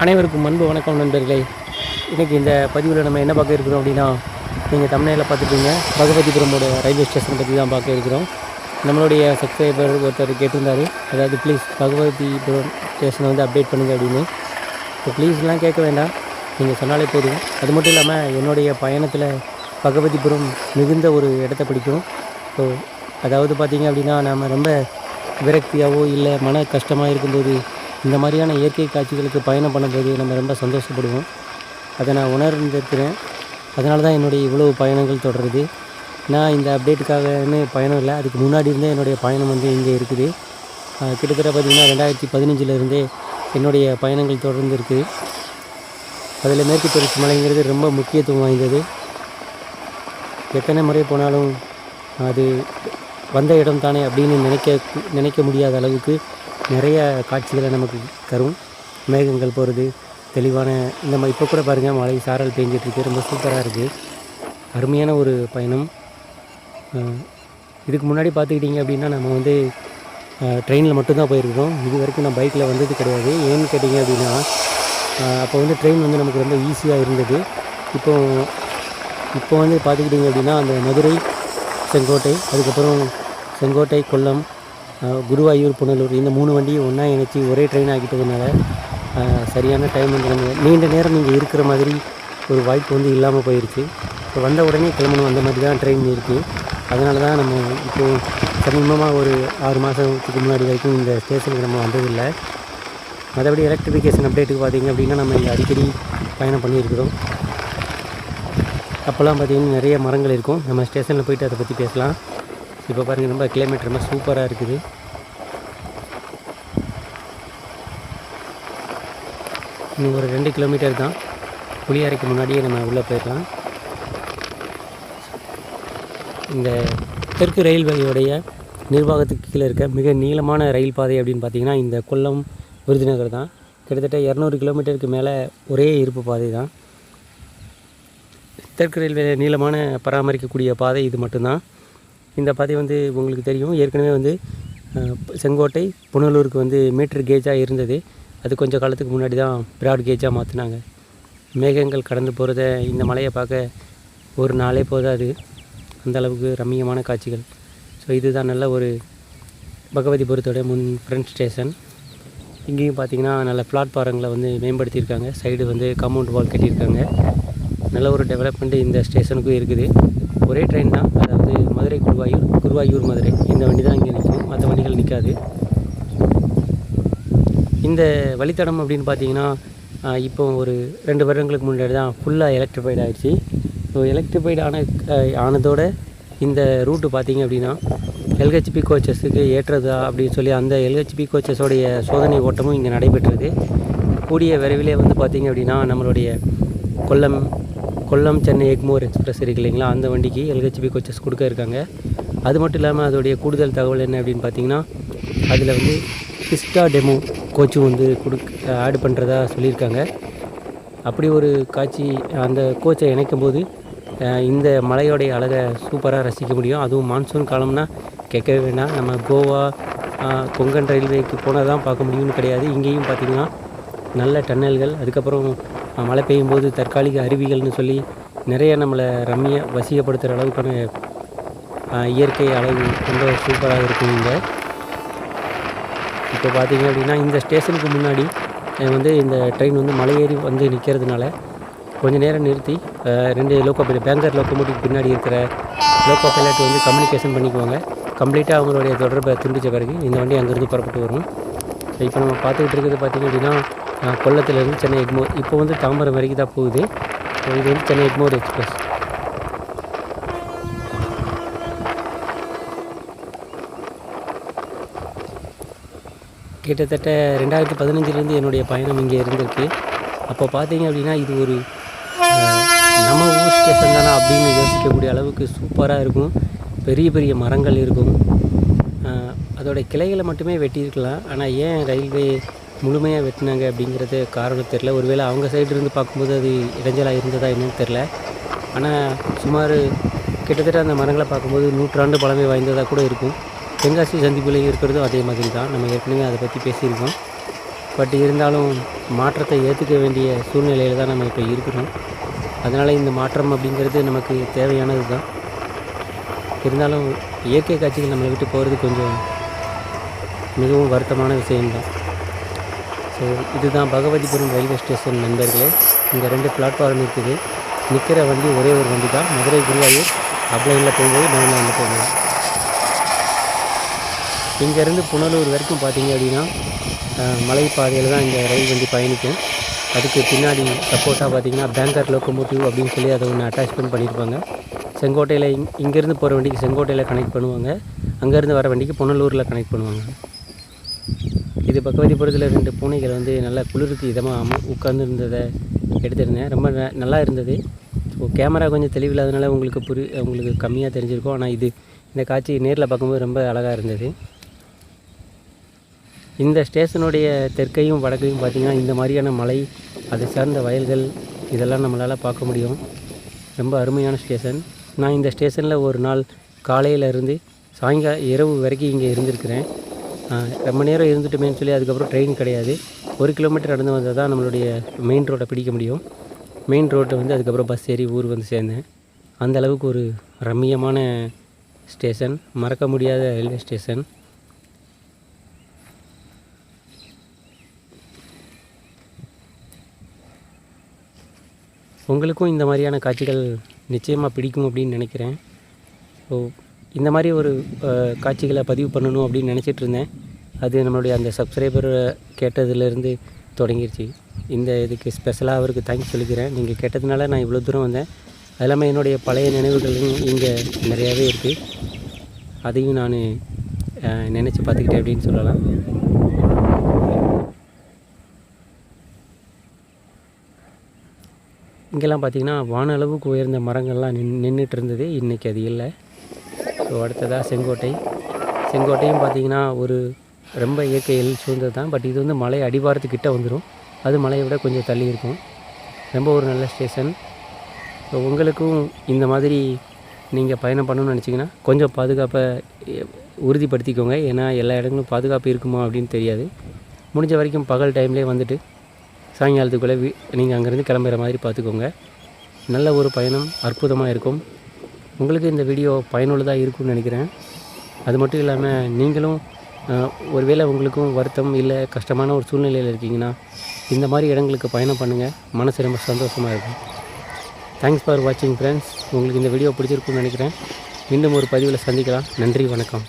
அனைவருக்கும் அன்பு வணக்கம் நண்பர்களே. இன்றைக்கி இந்த பதிவில் நம்ம என்ன பார்க்க இருக்கிறோம் அப்படின்னா, நீங்கள் தமிழ்நாட்டில் பார்த்துட்டீங்க, பகவதிபுரமோட ரயில்வே ஸ்டேஷன் பற்றி தான் பார்க்க இருக்கிறோம். நம்மளுடைய சப்ஸ்கிரைபர் ஒருத்தர் கேட்டிருந்தார், அதாவது ப்ளீஸ் பகவதிபுரம் ஸ்டேஷனை வந்து அப்டேட் பண்ணுங்கள் அப்படின்னு. இப்போ ப்ளீஸ்லாம் கேட்க வேண்டாம், நீங்கள் சொன்னாலே போதும். அது மட்டும் இல்லாமல் என்னுடைய பயணத்தில் பகவதிபுரம் மிகுந்த ஒரு இடத்த பிடிக்கும். ஸோ அதாவது பார்த்திங்க அப்படின்னா, நம்ம ரொம்ப விரக்தியாகவோ இல்லை மன கஷ்டமாக இருக்கும்போது இந்த மாதிரியான இயற்கை காட்சிகளுக்கு பயணம் பண்ணும்போது நம்ம ரொம்ப சந்தோஷப்படுவோம். அதை நான் உணர்ந்திருக்கிறேன். அதனால தான் என்னுடைய இவ்வளோ பயணங்கள் தொடருது. நான் இந்த அப்டேட்டுக்காகன்னு பயணம் இல்லை, அதுக்கு முன்னாடி இருந்தே என்னுடைய பயணம் வந்து இங்கே இருக்குது. கிட்டத்தட்ட பார்த்திங்கன்னா 2015 என்னுடைய பயணங்கள் தொடர்ந்து இருக்குது. அதில் மேற்கு தொடர்ச்சி மலைங்கிறது ரொம்ப முக்கியத்துவம் வாய்ந்தது. எத்தனை முறை போனாலும் அது வந்த இடம் தானே அப்படின்னு நினைக்க முடியாத அளவுக்கு நிறைய காட்சிகளை நமக்கு தரும். மேகங்கள் போகிறது, தெளிவான இந்த மாதிரி இப்போ கூட பாருங்கள், மழை சாரல் பெஞ்சிட்ருக்கு, ரொம்ப சூப்பராக இருக்குது. அருமையான ஒரு பயணம். இதுக்கு முன்னாடி பார்த்துக்கிட்டிங்க அப்படின்னா நம்ம வந்து ட்ரெயினில் மட்டும்தான் போயிருக்கிறோம். இது வரைக்கும் நான் பைக்கில் வந்தது கிடையாது. ஏன்னு கேட்டிங்க அப்படின்னா, அப்போ வந்து ட்ரெயின் வந்து நமக்கு ரொம்ப ஈஸியாக இருந்தது. இப்போ வந்து பார்த்துக்கிட்டிங்க அப்படின்னா, அந்த மதுரை செங்கோட்டை, அதுக்கப்புறம் செங்கோட்டை கொல்லம், குருவாயூர் புனலூர், இந்த 3 வண்டியும் ஒன்றா இணைச்சி ஒரே ட்ரெயின் ஆக்கிட்டதுனால சரியான டைம் வந்து நம்ம நீண்ட நேரம் இங்கே இருக்கிற மாதிரி ஒரு வாய்ப்பு வந்து இல்லாமல் போயிடுச்சு. இப்போ வந்த உடனே கிளம்பணும், அந்த மாதிரி தான் ட்ரெயின் இருக்குது. அதனால தான் நம்ம இப்போது சமீபமாக ஒரு 6 மாதத்துக்கு முன்னாடி வரைக்கும் இந்த ஸ்டேஷனுக்கு நம்ம வந்ததில்லை. மற்றபடி எலக்ட்ரிஃபிகேஷன் அப்டேட்டுக்கு பார்த்திங்க அப்படின்னா நம்ம இங்கே அடிக்கடி பயணம் பண்ணியிருக்கிறோம். அப்போல்லாம் பார்த்திங்கன்னா நிறைய மரங்கள் இருக்கும். நம்ம ஸ்டேஷனில் போய்ட்டு அதை பற்றி பேசலாம். இப்போ பாருங்கள், ரொம்ப கிலோமீட்டர் ரொம்ப சூப்பராக இருக்குது. இன்னும் ஒரு 2 கிலோமீட்டர் தான். புளியாரைக்கு முன்னாடியே நம்ம உள்ளே போயிடலாம். இந்த தெற்கு ரயில்வேயோடைய நிர்வாகத்துக்கு கீழே இருக்க மிக நீளமான ரயில் பாதை அப்படின்னு பார்த்திங்கன்னா இந்த கொல்லம் விருதுநகர் தான். கிட்டத்தட்ட 200 கிலோமீட்டருக்கு மேலே ஒரே இருப்பு பாதை தான். தெற்கு ரயில்வே நீளமான பராமரிக்கக்கூடிய பாதை இது மட்டும்தான். இந்த பாதை வந்து உங்களுக்கு தெரியும், ஏற்கனவே வந்து செங்கோட்டை புனலூருக்கு வந்து மீட்டர் கேஜாக இருந்தது. அது கொஞ்சம் காலத்துக்கு முன்னாடி தான் பிராட் கேஜாக மாற்றினாங்க. மேகங்கள் கடந்து போகிறத இந்த மலையை பார்க்க ஒரு நாளே போதாது, அந்தளவுக்கு ரம்மியமான காட்சிகள். ஸோ இதுதான் நல்ல ஒரு பகவதிபுரத்தோட ஃப்ரண்ட் ஸ்டேஷன். இங்கேயும் பார்த்திங்கன்னா நல்ல பிளாட்பாரங்களை வந்து மேம்படுத்தியிருக்காங்க. சைடு வந்து காம்பவுண்ட் வால் கட்டியிருக்காங்க. நல்ல ஒரு டெவலப்மெண்ட்டு இந்த ஸ்டேஷனுக்கும் இருக்குது. ஒரே ட்ரெயின் தான், அதாவது மதுரை குருவாயூர் மதுரை, இந்த வண்டி தான் இங்கே நிற்கும், மற்ற வண்டிகள் நிற்காது. இந்த வழித்தடம் அப்படின்னு பார்த்தீங்கன்னா இப்போ ஒரு 2 வருடங்களுக்கு முன்னாடி தான் ஃபுல்லாக எலக்ட்ரிஃபைடு ஆகிடுச்சு. ஸோ எலக்ட்ரிஃபைடு ஆனதோட இந்த ரூட்டு பார்த்திங்க அப்படின்னா எல்ஹெச்பி கோச்சஸுக்கு ஏற்றதா அப்படின்னு சொல்லி அந்த எல்ஹெச்பி கோச்சஸோடைய சோதனை ஓட்டமும் இங்கே நடைபெற்றது. கூடிய விரைவிலே வந்து பார்த்திங்க அப்படின்னா நம்மளுடைய கொல்லம் சென்னை எக்மோர் எக்ஸ்பிரஸ் இருக்கு இல்லைங்களா, அந்த வண்டிக்கு எல்ஹெச்பி கோச்சஸ் கொடுக்க இருக்காங்க. அது மட்டும் இல்லாமல் அதோடைய கூடுதல் தகவல் என்ன அப்படின்னு பார்த்திங்கன்னா, அதில் வந்து பிஸ்டா டெமோ கோச்சும் வந்து ஆட் பண்ணுறதா சொல்லியிருக்காங்க. அப்படி ஒரு காட்சி, அந்த கோச்சை இணைக்கும் போது இந்த மலையோடைய அழகை சூப்பராக ரசிக்க முடியும். அதுவும் மான்சூன் காலம்னா கேட்கவே வேண்டாம். நம்ம கோவா கொங்கன் ரயில்வேக்கு போனால் தான் பார்க்க முடியும்னு கிடையாது. இங்கேயும் பார்த்திங்கன்னா நல்ல டன்னல்கள், அதுக்கப்புறம் மழை பெய்யும் போது தற்காலிக அருவிகள்னு சொல்லி நிறைய நம்மளை வசியப்படுத்துகிற அளவுக்கான இயற்கை அழகு ரொம்ப சூப்பராக இருக்கும் இங்கே. இப்போ பார்த்திங்க அப்படின்னா இந்த ஸ்டேஷனுக்கு முன்னாடி வந்து இந்த ட்ரெயின் வந்து மலை ஏறி வந்து நிற்கிறதுனால கொஞ்சம் நேரம் நிறுத்தி 2 பேங்கர் லோக்கோமோட்டிவ் பின்னாடி இருக்கிற லோக்கோ பைலட் வந்து கம்யூனிகேஷன் பண்ணிக்குவாங்க. கம்ப்ளீட்டாக அவங்களுடைய தொடர்பை துண்டித்த பிறகு இந்த வண்டி அங்கேருந்து புறப்பட்டு வரும். இப்போ நம்ம பார்த்துக்கிட்டு இருக்கிறது பார்த்திங்க அப்படின்னா கொல்லத்துலேருந்து சென்னை எக்மோர், இப்போ வந்து தாம்பரம் வரைக்கும் தான் போகுது. இது வந்து சென்னை எக்மோர் எக்ஸ்பிரஸ். கிட்டத்தட்ட 2015 என்னுடைய பயணம் இங்கே இருந்திருக்கு. அப்போ பார்த்தீங்க அப்படின்னா இது ஒரு நம்ம ஊர் ஸ்டேஷன் தானே அப்படின்னு யோசிக்கக்கூடிய அளவுக்கு சூப்பராக இருக்கும். பெரிய பெரிய மரங்கள் இருக்கும். அதோட கிளைகளை மட்டுமே வெட்டியிருக்கலாம். ஆனால் ஏன் ரயில்வே முழுமையாக வெட்டினாங்க அப்படிங்கிறது காரணம் தெரில. ஒருவேளை அவங்க சைடு இருந்து பார்க்கும்போது அது இடைஞ்சலாக இருந்ததா என்னன்னு தெரில. ஆனால் சுமார் கிட்டத்தட்ட அந்த மரங்களை பார்க்கும்போது 100 ஆண்டு பழமை வாய்ந்ததாக கூட இருக்கும். தென்காசி சந்திப்பில் இருக்கிறதும் அதே மாதிரி தான். நம்ம ஏற்கனவே அதை பற்றி பேசியிருக்கோம். பட் இருந்தாலும் மாற்றத்தை ஏற்றுக்க வேண்டிய சூழ்நிலையில் தான் நம்ம இப்போ இருக்கிறோம். அதனால் இந்த மாற்றம் அப்படிங்கிறது நமக்கு தேவையானது தான். இருந்தாலும் இயற்கை காட்சிகள் நம்மளை விட்டு போகிறது கொஞ்சம் மிகவும் வருத்தமான விஷயம்தான். ஸோ இதுதான் பகவதிபுரம் ரயில்வே ஸ்டேஷன் நண்பர்களே. இங்கே 2 பிளாட்ஃபார்ம் இருக்குது. நிற்கிற வண்டி ஒரே ஒரு வண்டி தான். மதுரை குருவாயூர் அப்ளைனில் போகும்போது மெயினில் வந்து போகும்போது இங்கேருந்து புனலூர் வரைக்கும் பார்த்திங்க அப்படின்னா மலைப்பாதையில் தான் இந்த ரயில் வண்டி பயணிக்கும். அதுக்கு பின்னாடி சப்போர்ட்டாக பார்த்திங்கன்னா பேங்கர் லோக்கோமோட்டிவ் அப்படின்னு சொல்லி அதை ஒன்று அட்டாச்மெண்ட் பண்ணியிருப்பாங்க. செங்கோட்டையில் இங்கேருந்து போகிற வண்டிக்கு செங்கோட்டையில் கனெக்ட் பண்ணுவாங்க, அங்கேருந்து வர வண்டிக்கு புனலூரில் கனெக்ட் பண்ணுவாங்க. இது பகவதிபுரத்தில் 2 பூனைகள் வந்து நல்லா குளிருக்கு இதமாக உட்காந்துருந்ததை எடுத்திருந்தேன். ரொம்ப நல்லா இருந்தது. ஸோ கேமரா கொஞ்சம் தெளிவில்லாதனால உங்களுக்கு கம்மியாக தெரிஞ்சிருக்கும். ஆனால் இந்த காட்சி நேரில் பார்க்கும்போது ரொம்ப அழகாக இருந்தது. இந்த ஸ்டேஷனுடைய தெற்கையும் வடக்கையும் பார்த்திங்கன்னா இந்த மாதிரியான மலை, அதை சார்ந்த வயல்கள் இதெல்லாம் நம்மளால் பார்க்க முடியும். ரொம்ப அருமையான ஸ்டேஷன். நான் இந்த ஸ்டேஷனில் ஒரு நாள் காலையிலேருந்து இரவு வரைக்கும் இங்கே இருந்திருக்கிறேன். ரொம்ப நேரம் இருந்துட்டுமேன்னு சொல்லி அதுக்கப்புறம் ட்ரெயின் கிடையாது. 1 கிலோமீட்டர் நடந்து வந்தால் தான் நம்மளுடைய மெயின் ரோட்டை பிடிக்க முடியும். மெயின் ரோட்டை வந்து அதுக்கப்புறம் பஸ் ஏறி ஊர் வந்து சேர்ந்தேன். அந்த அளவுக்கு ஒரு ரம்மியமான ஸ்டேஷன், மறக்க முடியாத ரயில்வே ஸ்டேஷன். உங்களுக்கும் இந்த மாதிரியான காட்சிகள் நிச்சயமாக பிடிக்கும் அப்படின்னு நினைக்கிறேன். ஸோ இந்த மாதிரி ஒரு காட்சிகளை பதிவு பண்ணணும் அப்படின்னு நினச்சிட்டு இருந்தேன். அது நம்மளுடைய அந்த சப்ஸ்கிரைபர் கேட்டதுலேருந்து தொடங்கிருச்சு. இதுக்கு ஸ்பெஷலாக அவருக்கு தேங்க்ஸ் சொல்லிக்கிறேன். நீங்கள் கேட்டதுனால நான் இவ்வளோ தூரம் வந்தேன். அது இல்லாமல் என்னுடைய பழைய நினைவுகளும் இங்கே நிறையாவே இருக்குது. அதையும் நான் நினச்சி பார்த்துக்கிட்டேன் அப்படின்னு சொல்லலாம். இங்கெல்லாம் பார்த்திங்கன்னா வான அளவுக்கு உயர்ந்த மரங்கள்லாம் நின்றுட்டு இருந்தது. இன்றைக்கி அது இல்லை. ஸோ அடுத்ததாக செங்கோட்டையும் பார்த்திங்கன்னா ஒரு ரொம்ப இயற்கையில் சூழ்ந்தது தான். பட் இது வந்து மலை அடிவாரத்துக்கிட்ட வந்துடும். அது மலையை விட கொஞ்சம் தள்ளி இருக்கும். ரொம்ப ஒரு நல்ல ஸ்டேஷன். ஸோ உங்களுக்கும் இந்த மாதிரி நீங்கள் பயணம் பண்ணணும்னு நினச்சிங்கன்னா கொஞ்சம் பாதுகாப்பை உறுதிப்படுத்திக்கோங்க. ஏன்னா எல்லா இடங்களும் பாதுகாப்பு இருக்குமா அப்படின்னு தெரியாது. முடிஞ்ச வரைக்கும் பகல் டைம்லேயே வந்துட்டு சாயங்காலத்துக்குள்ளே நீங்கள் அங்கேருந்து கிளம்புற மாதிரி பார்த்துக்கோங்க. நல்ல ஒரு பயணம் அற்புதமாக இருக்கும். உங்களுக்கு இந்த வீடியோ பயனுள்ளதாக இருக்கும்னு நினைக்கிறேன். அது மட்டும் இல்லாமல் நீங்களும் ஒருவேளை உங்களுக்கும் வருத்தம் இல்லை கஷ்டமான ஒரு சூழ்நிலையில் இருக்கீங்கன்னா இந்த மாதிரி இடங்களுக்கு பயணம் பண்ணுங்கள். மனசு ரொம்ப சந்தோஷமாக இருக்கும். தேங்க்ஸ் ஃபார் வாட்சிங் ஃப்ரெண்ட்ஸ். உங்களுக்கு இந்த வீடியோ பிடிச்சிருக்குன்னு நினைக்கிறேன். மீண்டும் ஒரு பதிவில் சந்திக்கலாம். நன்றி, வணக்கம்.